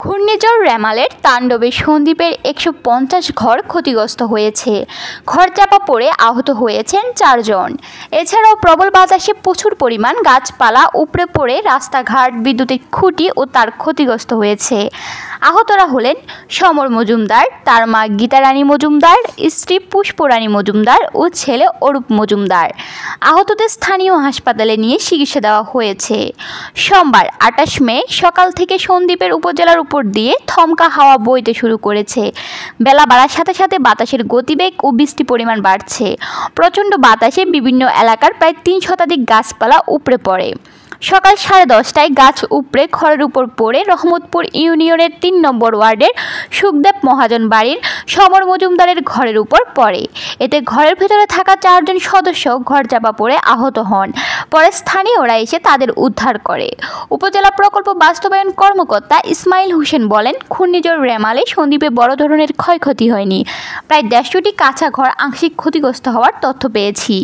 ঘূর্ণিঝড় রেমালের তাণ্ডবে সন্দ্বীপের ১৫০ ঘর ক্ষতিগ্রস্ত হয়েছে। ঘর চাপা পড়ে আহত হয়েছেন ৪ জন। এছাড়াও প্রবল বাতাসে প্রচুর পরিমাণ গাছপালা উপড়ে পড়ে রাস্তাঘাট, বিদ্যুতের খুঁটি ও তার ক্ষতিগ্রস্ত হয়েছে। আহতরা হলেন সমর মজুমদার, তার মা গীতারানী মজুমদার, স্ত্রী পুষ্পরানী মজুমদার ও ছেলে অরূপ মজুমদার। আহতদের স্থানীয় হাসপাতালে নিয়ে চিকিৎসা দেওয়া হয়েছে। সোমবার ২৮ মে সকাল থেকে সন্দ্বীপের উপজেলার উপর দিয়ে থমকা হাওয়া বইতে শুরু করেছে। বেলা বাড়ার সাথে সাথে বাতাসের গতিবেগ ও বৃষ্টির পরিমাণ বাড়ছে। প্রচণ্ড বাতাসে বিভিন্ন এলাকার প্রায় ৩ শতাধিক গাছপালা উপড়ে পড়ে। সকাল 10:30টায় গাছ উপড়ে ঘরের উপর পড়ে রহমতপুর ইউনিয়নের ৩ নম্বর ওয়ার্ডের সুখদেব মহাজন বাড়ির সমর মজুমদারের ঘরের উপর পড়ে। এতে ঘরের ভেতরে থাকা ৪ জন সদস্য ঘর চাপা পড়ে আহত হন। পরে স্থানীয়রা এসে তাদের উদ্ধার করে। উপজেলা প্রকল্প বাস্তবায়ন কর্মকর্তা ইসমাইল হোসেন বলেন, ঘূর্ণিঝড় রেমালে সন্দ্বীপে বড় ধরনের ক্ষয়ক্ষতি হয়নি। প্রায় ১৫০টি কাঁচা ঘর আংশিক ক্ষতিগ্রস্ত হওয়ার তথ্য পেয়েছি।